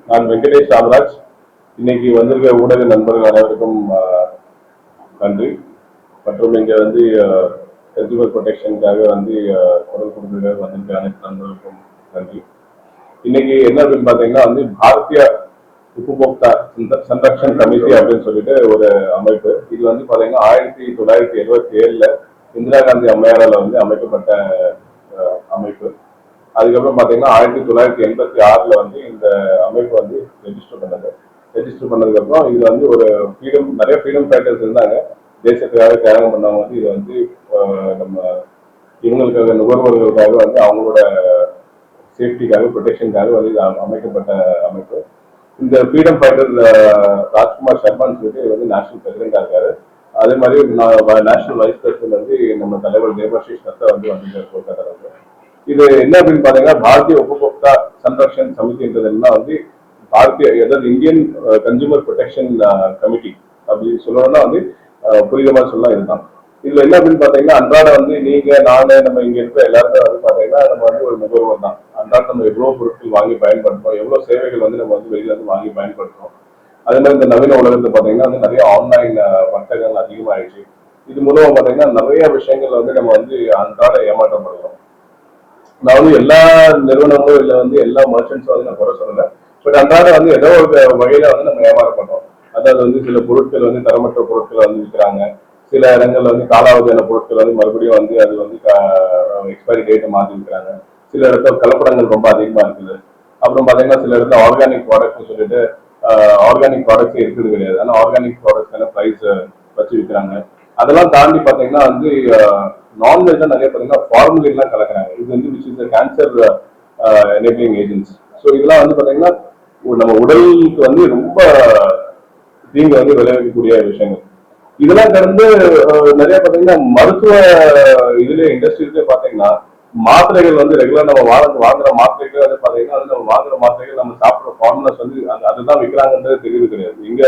நான் வெங்கடேஷ் ராமராஜ். இன்னைக்கு வந்திருக்க ஊடக நண்பர்கள் அனைவருக்கும் நன்றி. மற்றும் இங்க வந்து கன்சூமர் ப்ரொடெக்ஷனுக்காக வந்து குரல் கொடுக்க வந்திருக்க அனைத்து நண்பர்களுக்கும் நன்றி. இன்னைக்கு என்ன அப்படின்னு பாத்தீங்கன்னா வந்து பாரதிய உபபோக்தா சந்தக்ஷன் கமிட்டி அப்படின்னு சொல்லிட்டு ஒரு அமைப்பு. இது வந்து பாத்தீங்கன்னா 1977 இந்திரா காந்தி அம்மையாரால வந்து அமைக்கப்பட்ட அமைப்பு. அதுக்கப்புறம் பாத்தீங்கன்னா 1986 வந்து இந்த அமைப்பு வந்து ரெஜிஸ்டர் பண்ணது. ரெஜிஸ்டர் பண்ணதுக்கு அப்புறம் இது வந்து ஒரு நிறைய ஃப்ரீடம் ஃபைட்டர்ஸ் இருந்தாங்க, தேசத்துக்காக தியாகம் பண்ணவங்க வந்து இது வந்து நம்ம இவங்களுக்காக நுகர்வோர்களுக்காக வந்து அவங்களோட சேஃப்டிக்காக ப்ரொடெக்ஷனுக்காக வந்து இது அமைக்கப்பட்ட அமைப்பு. இந்த ஃப்ரீடம் ஃபைட்டர் ராஜ்குமார் சர்மான்னு சொல்லிட்டு வந்து நேஷனல் பிரசிடென்டா இருக்காரு. அதே மாதிரி நேஷனல் வைஸ் பிரசிடென்ட் வந்து நம்ம தலைவர் தேவாஷிஷ் தத்தா வந்து கொல்கத்தா வந்து. இது என்ன அப்படின்னு பாத்தீங்கன்னா பாரதிய உபபோக்தா சந்தக்ஷன் சமிதின்றதுன்னா வந்து அதாவது இந்தியன் கன்சூமர் ப்ரொடெக்ஷன் கமிட்டி அப்படின்னு சொல்லணும்னா வந்து புரிதமா சொல்லலாம். இதுதான் இதுல என்ன அப்படின்னு பாத்தீங்கன்னா அன்றாட வந்து நீங்க நானே நம்ம இங்க இருக்க எல்லாருமே வந்து பாத்தீங்கன்னா நம்ம வந்து ஒரு நுகர்வோர் தான். அன்றாட நம்ம எவ்வளவு பொருட்கள் வாங்கி பயன்படுத்துறோம், எவ்வளவு சேவைகள் வந்து நம்ம வந்து வெளியில இருந்து வாங்கி பயன்படுத்துறோம். அதே மாதிரி இந்த நவீன உலகத்துல பாத்தீங்கன்னா வந்து நிறைய ஆன்லைன் வர்த்தகங்கள் அதிகமாயிடுச்சு. இது மூலமா பாத்தீங்கன்னா நிறைய விஷயங்கள் வந்து நம்ம வந்து அன்றாட ஏமாற்றப்படுறோம். நான் வந்து எல்லா நிறுவனங்களும் இல்லை வந்து எல்லா மர்ச்சன்ட்ஸும் வந்து நான் குறை சொல்லல. பட் அன்றாட வந்து ஏதோ ஒரு வகையில வந்து நம்ம ஏமாறப்படுறோம். அதாவது வந்து சில பொருட்கள் வந்து தரமற்ற பொருட்களை வந்து விற்கிறாங்க. சில இடங்கள்ல வந்து காலாவதியான பொருட்கள் வந்து மறுபடியும் வந்து அது வந்து எக்ஸ்பைரி டேட்டை மாற்றி விற்கிறாங்க. சில இடத்துல கலப்படங்கள் ரொம்ப அதிகமா இருக்குது. அப்புறம் பாத்தீங்கன்னா சில இடத்துல ஆர்கானிக் ப்ராடக்ட்னு சொல்லிட்டு ஆர்கானிக் ப்ராடக்ட்ஸே இருக்குது கிடையாது. ஆனால் ஆர்கானிக் ப்ராடக்ட்ஸ்க்கான ப்ரைஸ் வச்சு விற்கிறாங்க. அதெல்லாம் தாண்டி பாத்தீங்கன்னா வந்து நான்வெஜ் நிறைய பாத்தீங்கன்னா ஃபார்முலாம் கலக்குறாங்க. இது வந்து which is cancer enabling agents. So இதெல்லாம் வந்து பாத்தீங்கன்னா நம்ம உடலுக்கு வந்து ரொம்ப தீங்கு வந்து விளைவிக்கக்கூடிய விஷயங்கள். இதெல்லாம் கடந்து நிறைய பாத்தீங்கன்னா மருத்துவ இதுல இண்டஸ்ட்ரியிலே பாத்தீங்கன்னா மாத்திரைகள் வந்து ரெகுலர் நம்ம வாங்குற மாத்திரைகள் வந்து பாத்தீங்கன்னா நம்ம வாங்குற மாத்திரைகள் நம்ம சாப்பிட்ற ஃபார்முலாஸ் வந்து அதுதான் விற்கிறாங்கன்றது தெரியுது கிடையாது. இங்க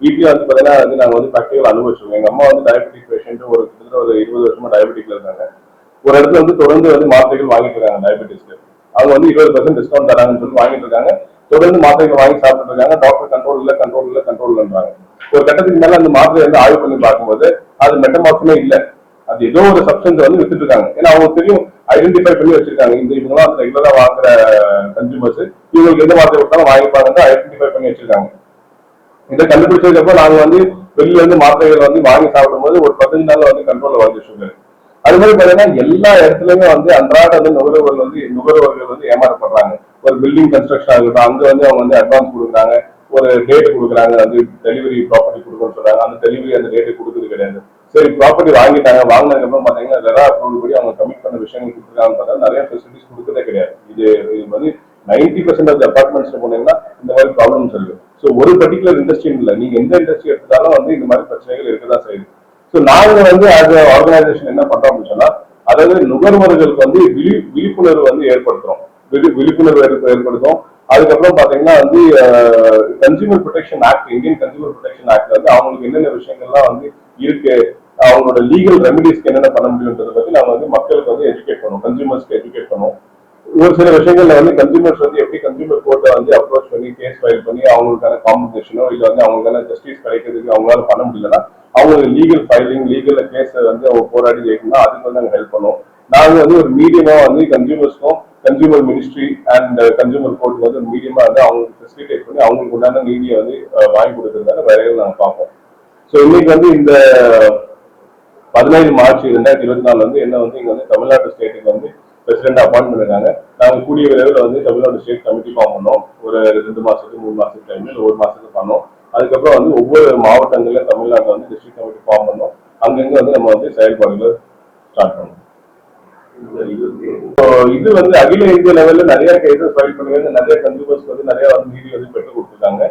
வீட்லயே வந்து பாத்தீங்கன்னா வந்து நாங்க வந்து ப்ராக்டிகல் அனுபவிச்சிருக்கோம். எங்க அம்மா வந்து டயபெட்டிக் பேஷண்ட், கிட்டத்தட்ட ஒரு 20 வருஷமா டயபெட்டிக்ல இருக்காங்க. ஒரு இடத்துல வந்து தொடர்ந்து வந்து மாத்திரைகள் வாங்கிட்டு இருக்காங்க டயபெட்டிஸ்க்கு. அவங்க வந்து 20% டிஸ்கவுண்ட் தராங்கன்னு சொல்லி வாங்கிட்டு இருக்காங்க. தொடர்ந்து மாத்திரைகள் வாங்கி சாப்பிட்டு இருக்காங்க. டாக்டர் கண்ட்ரோல் இல்லைன்றாங்க. ஒரு கட்டத்துக்கு மேல அந்த மாத்திரை வந்து ஆய்வு பண்ணி பார்க்கும்போது அது மெட்டமார்ஃபினே இல்ல, அது ஏதோ ஒரு சப்ஸ்டன்ஸ் வந்து வித்துட்டு இருக்காங்க. ஏன்னா அவங்க தெரியும், ஐடென்டிஃபை பண்ணி வச்சிருக்காங்க. இவங்கெல்லாம் ரெகுலரா வாங்குற கன்சூமர்ஸ் இவங்களுக்கு எந்த மாத்திரை கொடுத்தாலும் வாங்கிப்பாங்க, ஐடென்டிஃபை பண்ணி வச்சிருக்காங்க. இதை கண்டுபிடிச்சதுக்கு அப்புறம் நாங்க வந்து வெளியில இருந்து மாத்திரைகள் வந்து வாங்கி சாப்பிடும் போது ஒரு 15 நாள்ல வந்து கண்ட்ரோல்ல வந்து சுகர். அது மாதிரி பாத்தீங்கன்னா எல்லா இடத்துலயுமே வந்து அன்றாட வந்து நுகர்வோர்கள் வந்து ஏமாறப்படுறாங்க. ஒரு பில்டிங் கன்ஸ்ட்ரக்ஷன் ஆகட்டும், அங்க வந்து அவங்க வந்து அட்வான்ஸ் கொடுக்குறாங்க, ஒரு டேட் கொடுக்குறாங்க, வந்து டெலிவரி ப்ராப்பர்ட்டி கொடுக்கணும்னு சொல்றாங்க. அந்த டெலிவரி அந்த டேட்டு கொடுக்குறது கிடையாது. சரி, ப்ராப்பர்ட்டி வாங்கிட்டாங்க, வாங்கினதுக்கு அப்புறம் பாத்தீங்கன்னா ரெரா அப்ரூவல் படி அவங்க கமிட் பண்ண விஷயங்கள் கொடுத்துருக்காங்கன்னு பார்த்தா நிறைய ஃபெசிலிட்டிஸ் கொடுக்கறதே கிடையாது. இது வந்து 90% ஆஃப் அபார்ட்மெண்ட்ஸ்ல போனீங்கன்னா இந்த மாதிரி ப்ராப்ளம்ஸ் இருக்கு. ஸோ ஒரு பர்டிகுலர் இண்டஸ்ட்ரி இல்லை, நீங்க எந்த இண்டஸ்ட்ரி எடுத்தாலும் வந்து இந்த மாதிரி பிரச்சனைகள் இருக்கதான் செய்யுது. ஸோ நாங்க வந்து ஆஸ் அ ஆர்கனைசேஷன் என்ன பண்றோம் அப்படின்னு சொன்னா, அதாவது நுகர்வோர்களுக்கு வந்து விழிப்புணர்வு வந்து ஏற்படுத்துறோம். விழிப்புணர்வு ஏற்படுத்தும். அதுக்கப்புறம் பாத்தீங்கன்னா வந்து consumer protection act, Indian consumer protection act வந்து அவங்களுக்கு என்னென்ன விஷயங்கள்லாம் வந்து இருக்கு, அவங்களோட லீகல் ரெமிடிஸ்க்கு என்னென்ன பண்ண முடியுன்றதை பத்தி நாங்க வந்து மக்களுக்கு வந்து எஜுகேட் பண்ணுவோம், கன்சூமர்ஸ்க்கு எஜுகேட் பண்ணுவோம். ஒரு சில விஷயங்கள்ல வந்து கன்சூமர்ஸ் வந்து எப்படி கன்சூமர் கோர்ட்டை வந்து அப்ரோச் பண்ணி கேஸ் ஃபைல் பண்ணி அவங்களுக்கான காம்பன்சேஷனோ இல்ல வந்து அவங்களுக்கான ஜஸ்டிஸ் கிடைக்கிறதுக்கு அவங்களால பண்ண முடியலன்னா அவங்களுக்கு லீகல் ஃபைலிங், லீகல் கேஸ் வந்து அவங்க போராடி ஜெயிக்கணும்னா அதுக்கு வந்து நாங்கள் ஹெல்ப் பண்ணுவோம். நாங்க வந்து ஒரு மீடியமா வந்து கன்சூமர்ஸ்க்கும் consumer ministry and consumer court வந்து மீடியமா வந்து அவங்களுக்கு ஃபெசிலிட்டேட் பண்ணி அவங்களுக்கு உண்டான நீதியை வந்து வாங்கி கொடுக்கறதுக்கான வேலைகள் நாங்கள் பார்ப்போம். ஸோ இன்னைக்கு வந்து இந்த 17 மார்ச் 2024 வந்து என்ன வந்து இங்க வந்து தமிழ்நாடு ஸ்டேட்டுக்கு வந்து பிரசிடென்ட் அப்பாயிண்ட் பண்ணிருக்காங்க. நாங்க கூடிய விரைவில் வந்து தமிழ்நாடு ஸ்டேட் கமிட்டி ஃபார்ம் பண்ணோம். ஒரு 2 மாசத்துக்கு 3 மாசத்துக்கு டைம்ல ஒரு மாசத்துக்கு பண்ணோம். அதுக்கப்புறம் வந்து ஒவ்வொரு மாவட்டங்கள்ல தமிழ்நாட்டில் வந்து டிஸ்ட்ரிக்ட் கமிட்டி ஃபார்ம் பண்ணோம். அங்கங்க வந்து நம்ம வந்து செயல்பாடுகள் ஸ்டார்ட் பண்ணோம். இது வந்து அகில இந்திய லெவல்ல நிறைய கேசஸ் ஃபைல் பண்ணுவாங்க, நிறைய கன்சூமர்ஸ் வந்து நிறைய வந்து நீதி வந்து பெற்றுக் கொடுத்துருக்காங்க.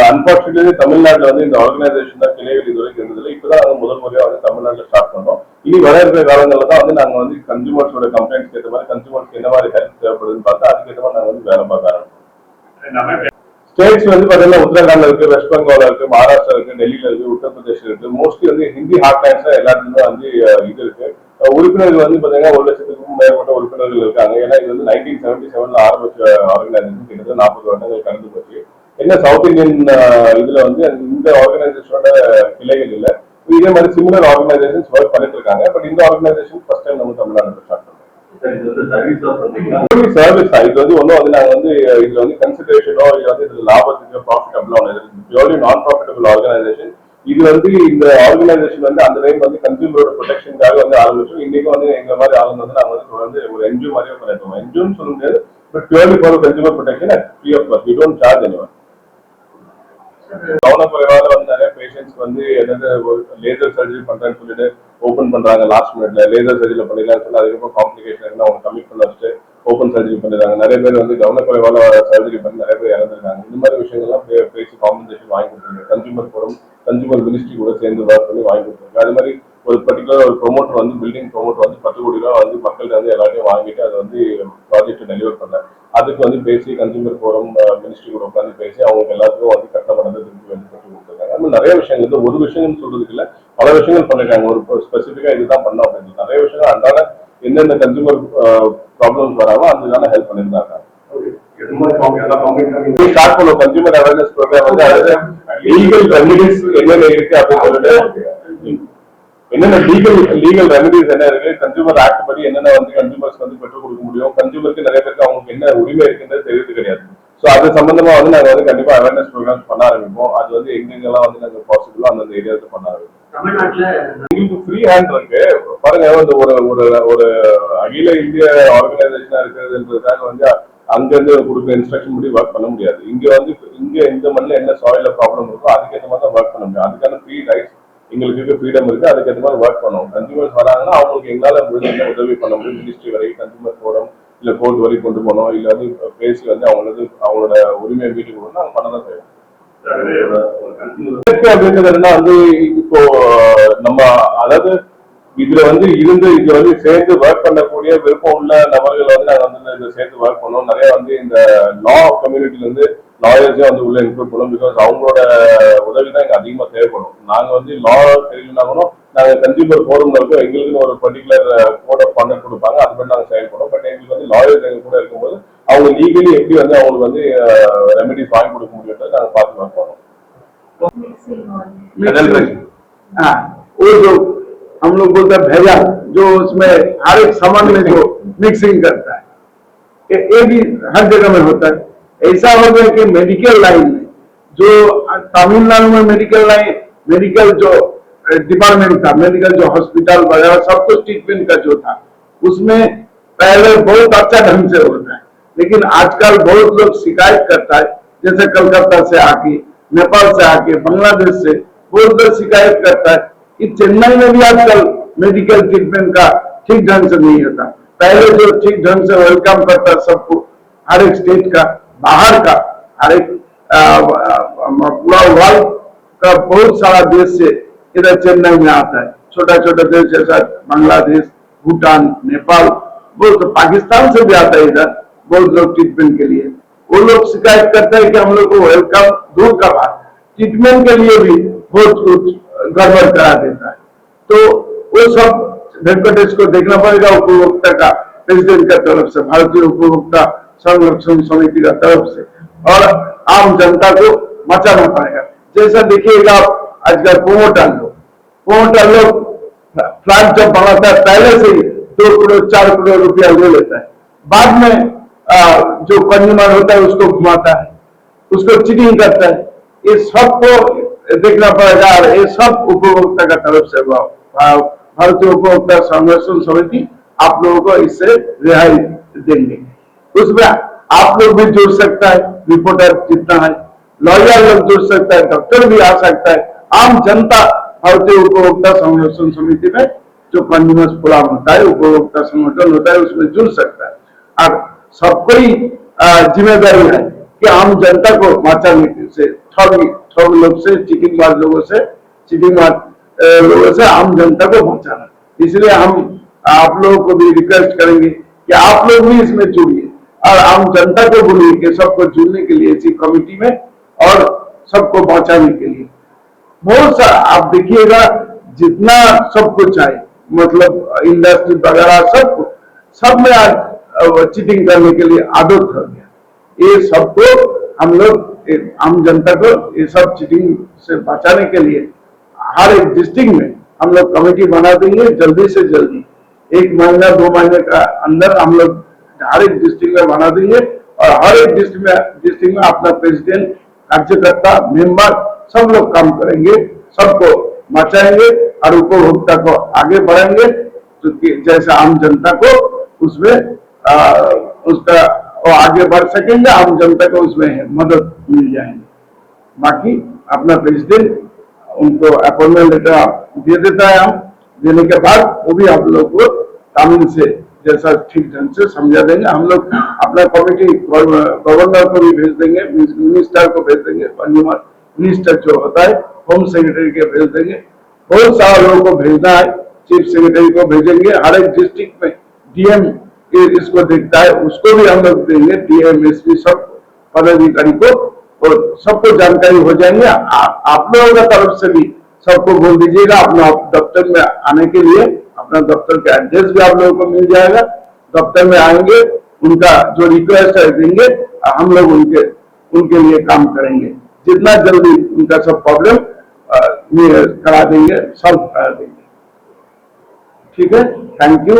அன்பார்ச்சுனேட்லி தமிழ்நாட்டில் வந்து இந்த ஆர்கனைசேஷன் தான் கிளைகள் இதுவரைக்கும் இருந்ததில்லை. இப்பதான் முதல் முறையா வந்து தமிழ்நாட்டில் ஸ்டார்ட் பண்ணோம். இனி வர இருக்கிற காலங்களில் தான் வந்து நாங்க வந்து கன்சூமர்ஸோட கம்ப்ளைண்ட்ஸ் ஏற்ற மாதிரி கன்சூமர்ஸ்க்கு என்ன மாதிரி ஹெல்ப் தேவைப்படுதுன்னு பார்த்தா அதுக்கேற்ற மாதிரி நாங்க வந்து வேலை பார்க்க ஆரம்பிச்சோம். ஸ்டேட்ஸ் வந்து பாத்தீங்கன்னா உத்தரகாண்ட்ல இருக்கு, வெஸ்ட் பெங்கால்ல இருக்கு, மகாராஷ்டிரா இருக்கு, டெல்லியில இருக்கு, உத்தரப்பிரதேஷ்ல இருக்கு. மோஸ்ட்லி வந்து ஹிந்தி ஹாட்லைன்ஸ்ல எல்லாத்துலயுமே வந்து இது இருக்கு. உறுப்பினர்கள் வந்து பாத்தீங்கன்னா 1,00,000க்கும் மேற்பட்ட உறுப்பினர்கள் இருக்காங்க. ஏன்னா இது வந்து 1977ல ஆரம்பிச்ச ஆர்கனைசேஷன், கிட்டத்தட்ட 40 வருடங்கள் கடந்து போச்சு. என்ன சவுத் இந்தியன் இதுல வந்து இந்த ஆர்கனைசேஷனோட கிளைகள் இல்ல. இதே மாதிரி சிமிலர் ஆர்கனைசேஷன்ஸ் ஒர்க் பண்ணிட்டு இருக்காங்க. பட் இந்த ஆர்கனைசேஷன் ஃபர்ஸ்ட் டைம் நம்ம தமிழ்நாடு ஸ்டார்ட் பண்றோம். சர்வீஸ் தான். இது வந்து ஒன்றும் வந்து நாங்கள் வந்து இதுல வந்து கன்சிடரேஷனோ இல்லை வந்து இதுல லாபத்துக்கு ப்ராஃபிட்டபிளோ பியூர்லி நான் ப்ராஃபிட்டபிள் ஆர்கனைசேஷன். இது வந்து இந்த ஆர்கனைசேஷன் வந்து அந்த டைம் வந்து கன்சியூமரோட ப்ரொடெக்ஷனுக்காக வந்து ஆரம்பிச்சோம். இன்னைக்கு வந்து எங்க மாதிரி ஆளுங்க வந்து நாங்கள் வந்து தொடர்ந்து ஒரு என்ஜிஓ மாதிரியே பண்ணிருக்கோம். என்ஜிஓன்னு சொல்ல முடியாது, but purely for consumer protection at free of cost. We don't charge anyone. கவனக்குறைவால வந்து நிறைய பேஷண்ட்ஸ் வந்து எதாவது ஒரு லேசர் சர்ஜரி பண்றேன்னு சொல்லிட்டு ஓபன் பண்றாங்க லாஸ்ட் மினிட்ல. லேசர் சர்ஜரி பண்ணிடலாம்னு சொல்லி அதுக்கப்புறம் காம்ப்ளிகேஷன் இருந்தா அவங்க கமிட் பண்ண வச்சுட்டு ஓபன் சர்ஜரி பண்ணிடுறாங்க. நிறைய பேர் வந்து கவனக்குறைவால சர்ஜரி பண்ணி நிறைய பேர் இறந்துருக்காங்க. இந்த மாதிரி விஷயங்கள்லாம் பேசி காம்பன்சேஷன் வாங்கி கொடுத்துருங்க. கன்சூமர் ஃபோரம், கன்சூமர் மினிஸ்ட்ரி கூட சேர்ந்து ஒர்க் பண்ணி வாங்கி கொடுத்துருங்க. அது மாதிரி ஒரு பர்டிகுலர் ஒரு ப்ரொமோட்டர் வந்து பில்டிங் ப்ரொமோட்டர் வந்து 10 கோடி ரூபாய் வந்து மக்கள்கிட்ட வந்து எல்லாத்தையும் வாங்கிட்டு அதை வந்து ப்ராஜெக்ட் டெலிவர் பண்ண அதுக்கு வந்து பேசி கன்சூமர் ஃபோரம் மினிஸ்ட்ரி கூட உட்காந்து பேசி அவங்களுக்கு எல்லாத்துக்கும் வந்து கட்டப்படத்தை திருப்பி வந்து கட்டி கொடுத்துருக்காங்க. அது நிறைய விஷயங்கள் இந்த ஒரு விஷயம் சொல்றதுக்கு இல்லை, பல விஷயங்கள் பண்ணிருக்காங்க. ஒரு ஸ்பெசிஃபிக்கா இதுதான் பண்ணோம் அப்படின்னு நிறைய விஷயங்கள் அன்றாட எந்தெந்த கன்சூமர் ப்ராப்ளம்ஸ் வராமோ அதுக்கான ஹெல்ப் பண்ணியிருந்தாங்க. ஸ்டார்ட் பண்ண கன்சூமர் அவேர்னஸ் ப்ரோக்ராம் வந்து லீகல் ரெமிடிஸ் என்னென்ன இருக்கு அப்படின்னு சொல்லிட்டு என்னென்ன லீகல் ரெமிடிஸ் என்ன இருக்கு, கன்சூமர் ஆக்ட் படி என்னென்ன வந்து கன்சூமர்ஸ் வந்து பெற்றுக் கொடுக்க முடியும், கன்சூமருக்கு நிறைய பேருக்கு அவங்களுக்கு என்ன உரிமை இருக்குன்றது தெரிவித்து கிடையாது. ஸோ அது சம்பந்தமா வந்து நாங்கள் வந்து கண்டிப்பா அவேர்னஸ் ப்ரோக்ராம்ஸ் பண்ண ஆரம்பிப்போம். அது வந்து எங்கெங்கெல்லாம் வந்து நாங்கள் பாசிபிளோ அந்தந்த ஏரியாவுக்கு பண்ண ஆரம்பிப்போம். தமிழ்நாட்டுல உங்களுக்கு ஃப்ரீ ஹேண்ட் இருக்கு பாருங்க. வந்து ஒரு ஒரு ஒரு அகில இந்திய ஆர்கனைசேஷனா இருக்கிறதுன்றதுக்காக வந்து அங்கிருந்து கொடுக்குற இன்ஸ்ட்ரக்ஷன் படி ஒர்க் பண்ண முடியாது. இங்க வந்து இங்க இந்த மண்ணில் என்ன சாயில ப்ராப்ளம் இருக்கோ அதுக்கேற்ற மாதிரி தான் ஒர்க் பண்ண முடியும். அதுக்கான ஃப்ரீ ரைட்ஸ் எங்களுக்கு இருக்க ஃப்ரீடம் இருக்கு. அதுக்கேற்ற மாதிரி ஒர்க் பண்ணுவோம். கன்சூமர்ஸ் வராங்கன்னா அவங்களுக்கு எங்களால முடிஞ்ச உதவி பண்ண முடியும். மினிஸ்ட்ரி வரைக்கும் கன்சூமர் ஃபோரம் இல்ல கோர்ட் வரைக்கும் கொண்டு போனோம், இல்ல வந்து பேசி வந்து அவங்களோட உரிமையை மீட்டு கொடுக்கணும், நாங்கள் பண்ணதான் செய்வோம். அப்படின்றதுனா வந்து இப்போ நம்ம அதாவது இதுல வந்து இதுல வந்து சேர்ந்து ஒர்க் பண்ணக்கூடிய விருப்பம் உள்ள நபர்களை வந்து நாங்க வந்து இதை சேர்ந்து ஒர்க் பண்ணோம். நிறைய வந்து இந்த லா கம்யூனிட்டில இருந்து லாயர்ஸே வந்து உள்ள இன்க்ளூட் பண்ணோம். பிகாஸ் அவங்களோட உதவி தான் எங்க அதிகமா தேவைப்படும். நாங்க வந்து லா தெரியலனா கூட நாங்க கன்சூமர் ஃபோரம்ல இருக்கோம். எங்களுக்கு ஒரு பர்டிகுலர் கோட் ஆஃப் கான்டக்ட் கொடுப்பாங்க, அது மாதிரி நாங்க செயல்படுறோம். பட் எங்களுக்கு வந்து லாயர்ஸ் எங்க கூட இருக்கும்போது அவங்க லீகலி எப்படி வந்து அவங்களுக்கு வந்து ரெமெடிஸ் வாங்கி கொடுக்க முடியும்ன்றதை நாங்க பார்த்து ஒர்க் பண்ணோம். वो जो हम लोग बोलते हैं भेजा, जो उसमें हर एक सामान में जो मिक्सिंग करता है, ये भी हर जगह में होता है। ऐसा हो गया कि मेडिकल लाइन में जो तमिलनाडु में मेडिकल लाइन, मेडिकल जो डिपार्टमेंट था, मेडिकल जो हॉस्पिटल वगैरह सब कुछ ट्रीटमेंट का जो था, उसमें पहले बहुत अच्छा ढंग से होता है। लेकिन आजकल बहुत लोग शिकायत करता है, जैसे कलकत्ता से आके, नेपाल से आके, बांग्लादेश से बहुत लोग शिकायत करता है कि चेन्नई में भी आजकल मेडिकल ट्रीटमेंट का ठीक ढंग से नहीं होता। पहले जो ठीक ढंग से वेलकम करता सबको, हर एक स्टेट का, बाहर का, हर एक पूरा वर्ल्ड का बहुत सारा देश से इधर चेन्नई में आता है। छोटा छोटा देश जैसा बांग्लादेश, भूटान, नेपाल, बहुत पाकिस्तान से भी आता है इधर बहुत लोग ट्रीटमेंट के लिए। वो लोग शिकायत करते हैं कि हम लोग को वेलकम दूर का बात, ट्रीटमेंट के लिए भी बहुत कुछ गड़बड़ करा देता है। तो वो सब वेंकटेश को देखना पड़ेगा, उपभोक्ता का प्रेसिडेंट का तरफ से, भारतीय उपभोक्ता संरक्षण समिति का तरफ से, और आम जनता को बचाना पड़ेगा। जैसा देखिएगा आजकल प्रोमोटर लोग फ्लैट जब बनाता है पहले से ही 2 करोड़ 4 करोड़ रुपया ले लेता है, बाद में जो कंज्यूमर होता है उसको घुमाता है, उसको चीटिंग करता है। ये सबको देखना पड़ेगा। ये सब उपभोक्ता का तरफ से भारतीय उपभोक्ता संरक्षण समिति आप लोगों को इससे रिहाई देंगे। उसमें आप लोग भी जुड़ सकता है, रिपोर्टर जितना है, लॉयर लोग जुड़ सकता है, डॉक्टर भी आ सकता है, आम जनता भारतीय उपभोक्ता संरक्षण समिति में जो कंज्यूमर फोरम होता है, उपभोक्ता संगठन होता है, उसमें जुड़ सकता है। और सबको ही जिम्मेदारी है कि आम जनता को बचाने से, ठग लोग से, चीटिंगबाज लोगों से आम जनता को बचाना। इसलिए हम आप लोगों को भी रिक्वेस्ट करेंगे कि आप लोग भी इसमें जुड़िए। और आम जनता को बोलिए कि सबको जुड़ने के लिए इसी कमेटी में और सबको बचाने के लिए। बहुत सारा आप देखिएगा, जितना सब कुछ आए, मतलब इंडस्ट्री वगैरह सब में आज चीटिंग करने के लिए आदत हो गया। ये सबको हम लोग आम जनता को ये सब चीटिंग से बचाने के लिए हर एक डिस्ट्रिक्ट में हम लोग कमेटी बना देंगे जल्दी से जल्दी। 1 महीना 2 महीने का अंदर हम लोग हर एक डिस्ट्रिक्ट में बना देंगे और हर एक डिस्ट्रिक्ट में अपना प्रेसिडेंट, कार्यकर्ता, मेंबर सब लोग काम करेंगे, सबको बचाएंगे और उपभोक्ता को आगे बढ़ाएंगे, क्योंकि जैसे आम जनता को उसमें उसका वो आगे बढ़ सकेंगे, आम जनता को उसमें मदद मिल जाएंगे। बाकी अपना प्रेसिडेंट उनको अपॉइंटमेंट लेटर दे देता है, हम देने के बाद वो भी आप लोग को कानून से जैसा ठीक ढंग से समझा देंगे। हम लोग अपना कमेटी गवर्नर को भी भेज देंगे, मिनिस्टर को भेज देंगे, कंज्यूमर मिनिस्टर जो होता है, होम सेक्रेटरी के भेज देंगे, बहुत सारे लोगों को भेजना है, चीफ सेक्रेटरी को भेजेंगे। हर एक डिस्ट्रिक्ट में डीएम इसको देखता है, उसको भी हम लोग देंगे, डीएम एसपी सब पदाधिकारी को, और सबको जानकारी हो जाएंगे। आप लोगों का तरफ से भी सबको बोल दीजिएगा अपना दफ्तर में आने के लिए, अपना दफ्तर का एड्रेस भी आप लोगों को मिल जाएगा। दफ्तर में आएंगे, उनका जो रिक्वेस्ट है देंगे, हम लोग उनके लिए काम करेंगे, जितना जल्दी उनका सब प्रॉब्लम करा देंगे, सॉल्व करा देंगे। ठीक है, थैंक यू।